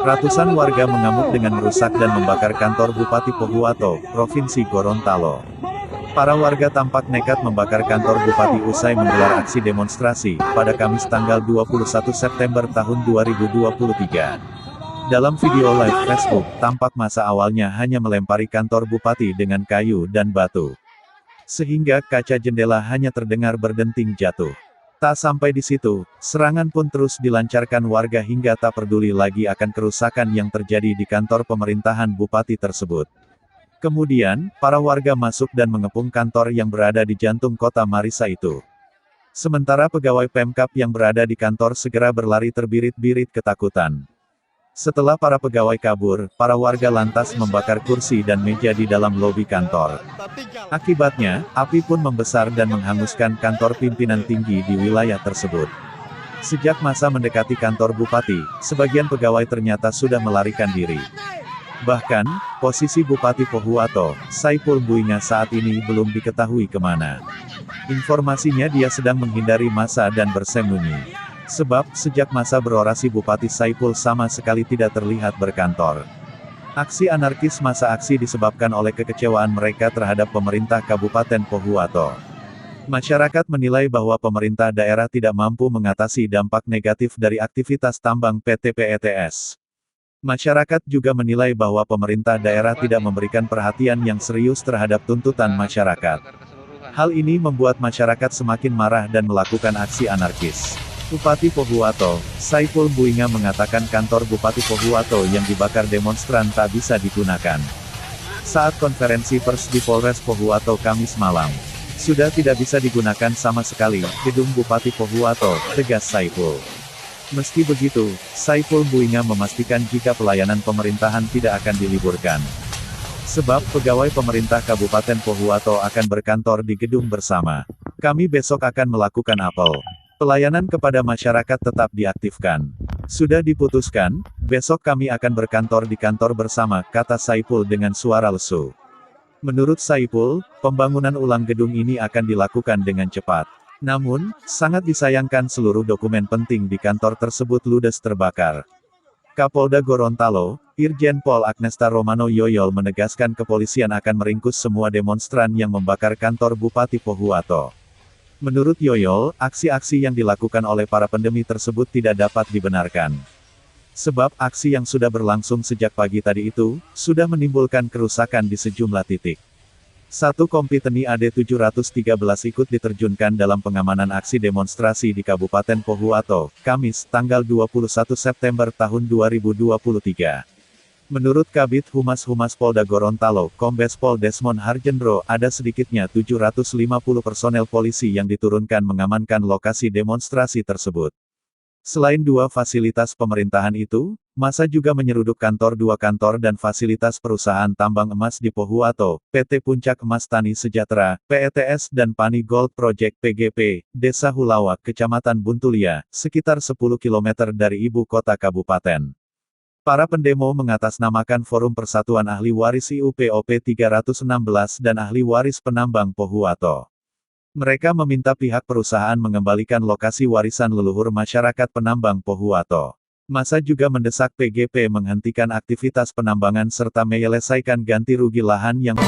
Ratusan warga mengamuk dengan merusak dan membakar kantor Bupati Pohuwato, Provinsi Gorontalo. Para warga tampak nekat membakar kantor Bupati usai menggelar aksi demonstrasi pada Kamis tanggal 21 September tahun 2023. Dalam video live Facebook, tampak masa awalnya hanya melempari kantor Bupati dengan kayu dan batu. Sehingga kaca jendela hanya terdengar berdenting jatuh. Tak sampai di situ, serangan pun terus dilancarkan warga hingga tak peduli lagi akan kerusakan yang terjadi di kantor pemerintahan Bupati tersebut. Kemudian, para warga masuk dan mengepung kantor yang berada di jantung kota Marissa itu. Sementara pegawai Pemkab yang berada di kantor segera berlari terbirit-birit ketakutan. Setelah para pegawai kabur, para warga lantas membakar kursi dan meja di dalam lobi kantor. Akibatnya, api pun membesar dan menghanguskan kantor pimpinan tinggi di wilayah tersebut. Sejak masa mendekati kantor Bupati, sebagian pegawai ternyata sudah melarikan diri. Bahkan, posisi Bupati Pohuwato, Saipul Buinga saat ini belum diketahui kemana. Informasinya dia sedang menghindari massa dan bersembunyi. Sebab, sejak masa berorasi Bupati Saipul sama sekali tidak terlihat berkantor. Aksi anarkis masa aksi disebabkan oleh kekecewaan mereka terhadap pemerintah Kabupaten Pohuwato. Masyarakat menilai bahwa pemerintah daerah tidak mampu mengatasi dampak negatif dari aktivitas tambang PT PETS. Masyarakat juga menilai bahwa pemerintah daerah tidak memberikan perhatian yang serius terhadap tuntutan masyarakat. Hal ini membuat masyarakat semakin marah dan melakukan aksi anarkis. Bupati Pohuwato, Saipul Buinga mengatakan kantor Bupati Pohuwato yang dibakar demonstran tak bisa digunakan. Saat konferensi pers di Polres Pohuwato Kamis malam, sudah tidak bisa digunakan sama sekali, gedung Bupati Pohuwato, tegas Saipul. Meski begitu, Saipul Buinga memastikan jika pelayanan pemerintahan tidak akan diliburkan. Sebab pegawai pemerintah Kabupaten Pohuwato akan berkantor di gedung bersama. Kami besok akan melakukan apel. Pelayanan kepada masyarakat tetap diaktifkan. Sudah diputuskan, besok kami akan berkantor di kantor bersama, kata Saipul dengan suara lesu. Menurut Saipul, pembangunan ulang gedung ini akan dilakukan dengan cepat. Namun, sangat disayangkan seluruh dokumen penting di kantor tersebut ludes terbakar. Kapolda Gorontalo, Irjen Pol Agnesta Romano Yoyol menegaskan kepolisian akan meringkus semua demonstran yang membakar kantor Bupati Pohuwato. Menurut Yoyol, aksi-aksi yang dilakukan oleh para pendemo tersebut tidak dapat dibenarkan. Sebab aksi yang sudah berlangsung sejak pagi tadi itu, sudah menimbulkan kerusakan di sejumlah titik. Satu kompi TNI AD 713 ikut diterjunkan dalam pengamanan aksi demonstrasi di Kabupaten Pohuwato, Kamis, tanggal 21 September tahun 2023. Menurut Kabid Humas Polda Gorontalo, Kombes Pol Desmond Harjendro, ada sedikitnya 750 personel polisi yang diturunkan mengamankan lokasi demonstrasi tersebut. Selain dua fasilitas pemerintahan itu, massa juga menyeruduk dua kantor dan fasilitas perusahaan tambang emas di Pohuwato, PT Puncak Emas Tani Sejahtera, PETS dan Pani Gold Project PGP, Desa Hulawa, Kecamatan Buntulia, sekitar 10 km dari ibu kota kabupaten. Para pendemo mengatasnamakan Forum Persatuan Ahli Waris IUPOP 316 dan Ahli Waris Penambang Pohuwato. Mereka meminta pihak perusahaan mengembalikan lokasi warisan leluhur masyarakat penambang Pohuwato. Massa juga mendesak PGP menghentikan aktivitas penambangan serta menyelesaikan ganti rugi lahan yang